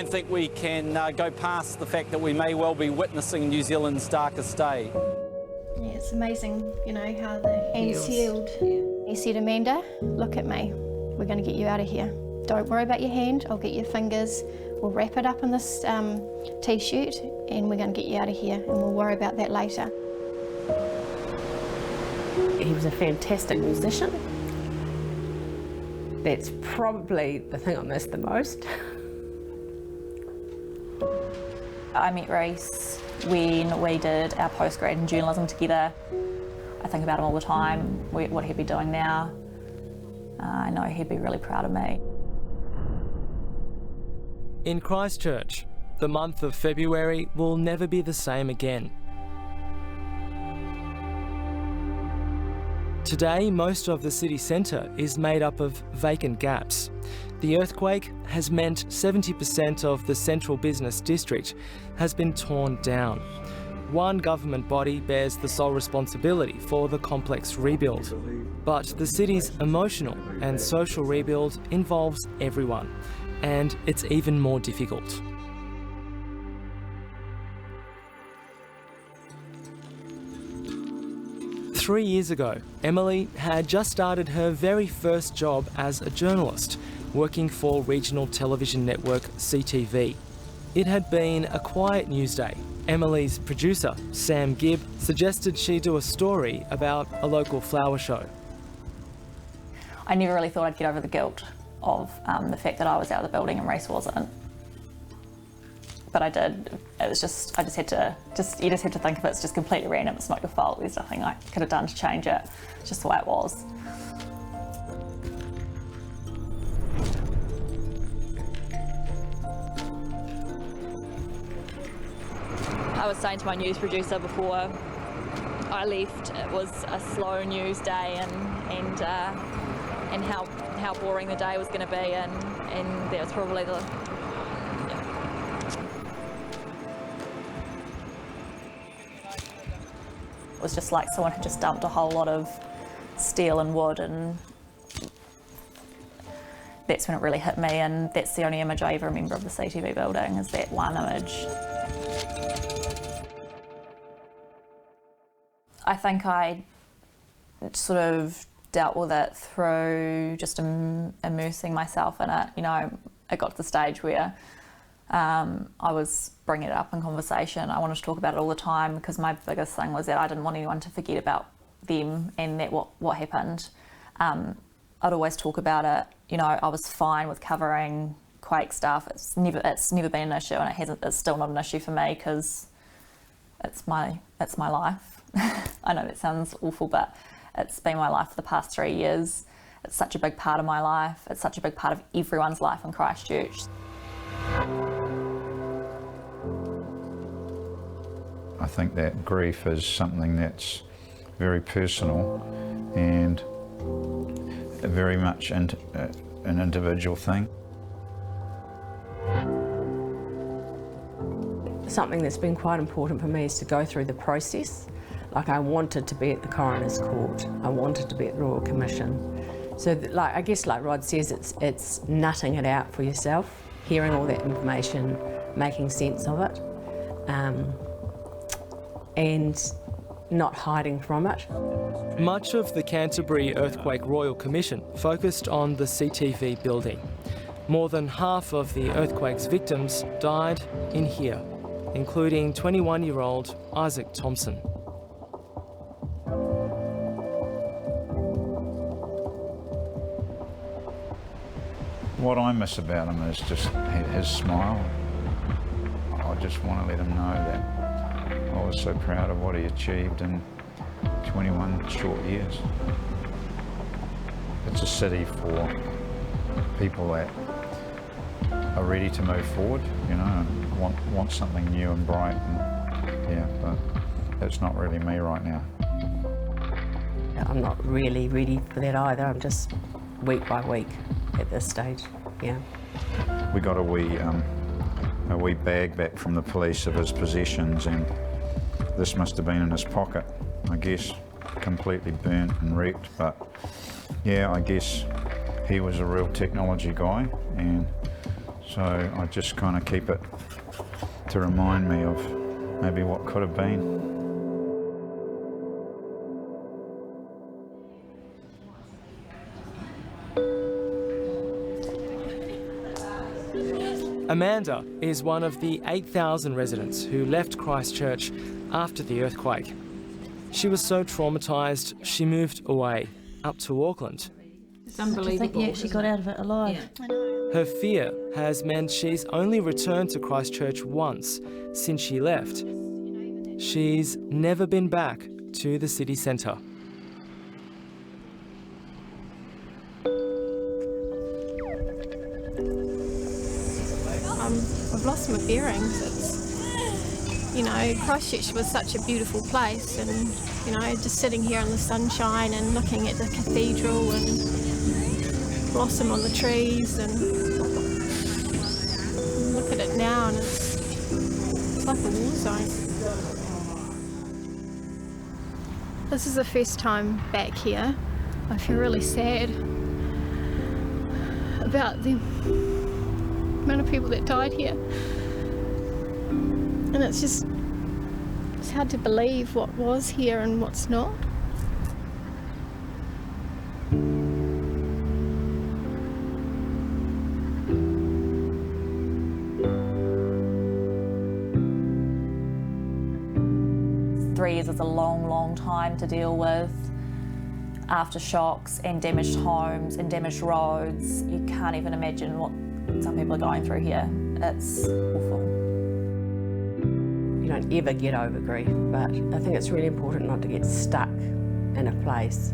don't think we can go past the fact that we may well be witnessing New Zealand's darkest day. Yeah, it's amazing, you know, how the hands healed. He said, Amanda, look at me. We're going to get you out of here. Don't worry about your hand, I'll get your fingers. We'll wrap it up in this t-shirt and we're going to get you out of here and we'll worry about that later. He was a fantastic musician. That's probably the thing I miss the most. I met Reece when we did our postgrad in journalism together. I think about him all the time, what he'd be doing now. I know he'd be really proud of me. In Christchurch, the month of February will never be the same again. Today, most of the city centre is made up of vacant gaps. The earthquake has meant 70% of the central business district has been torn down. One government body bears the sole responsibility for the complex rebuild. But the city's emotional and social rebuild involves everyone, and it's even more difficult. Three years ago, Emily had just started her very first job as a journalist, working for regional television network CTV. It had been a quiet news day. Emily's producer, Sam Gibb, suggested she do a story about a local flower show. I never really thought I'd get over the guilt of the fact that I was out of the building and Reece wasn't. But I did. It was just, you just have to think of it, it's just completely random, it's not your fault, there's nothing I could have done to change it, it's just the way it was. I was saying to my news producer before I left, it was a slow news day and how boring the day was going to be, and that was probably the... It was just like someone had just dumped a whole lot of steel and wood, and that's when it really hit me, and that's the only image I ever remember of the CTV building, is that one image. I think I sort of dealt with it through just immersing myself in it. You know, it got to the stage where I was bringing it up in conversation. I wanted to talk about it all the time because my biggest thing was that I didn't want anyone to forget about them and that what happened. I'd always talk about it. You know, I was fine with covering Quake stuff. It's never been an issue, and it's still not an issue for me because it's my life. I know that sounds awful, but it's been my life for the past 3 years. It's such a big part of my life. It's such a big part of everyone's life in Christchurch. I think that grief is something that's very personal and very much an individual thing. Something that's been quite important for me is to go through the process. Like, I wanted to be at the Coroner's Court, I wanted to be at the Royal Commission. So I guess like Rod says, it's nutting it out for yourself, hearing all that information, making sense of it, and not hiding from it. Much of the Canterbury Earthquake Royal Commission focused on the CTV building. More than half of the earthquake's victims died in here, including 21-year-old Isaac THOMPSON. What I miss about him is just his smile. I just want to let him know that I was so proud of what he achieved in 21 short years. It's a city for people that are ready to move forward, you know, and want something new and bright, and yeah, but that's not really me right now. I'm not really ready for that either. I'm just week by week at this stage, yeah. We got a wee bag back from the police of his possessions, and this must have been in his pocket, I guess, completely burnt and wrecked. But yeah, I guess he was a real technology guy, and So I just kind of keep it to remind me of maybe what could have been. Amanda is one of the 8,000 residents who left Christchurch after the earthquake. She was so traumatised, she moved away, up to Auckland. It's unbelievable. I think you actually got out of it alive. Yeah. Her fear has meant she's only returned to Christchurch once since she left. She's never been back to the city centre. I've lost my bearings. It's, you know, Christchurch was such a beautiful place, and, you know, just sitting here in the sunshine and looking at the cathedral and blossom on the trees, and look at it now, and it's like a war zone. This is the first time back here. I feel really sad about the amount of people that died here, and it's hard to believe what was here and what's not. Three years is a long, long time to deal with aftershocks and damaged homes and damaged roads. You can't even imagine what some people are going through here. It's awful. You don't ever get over grief, but I think it's really important not to get stuck in a place.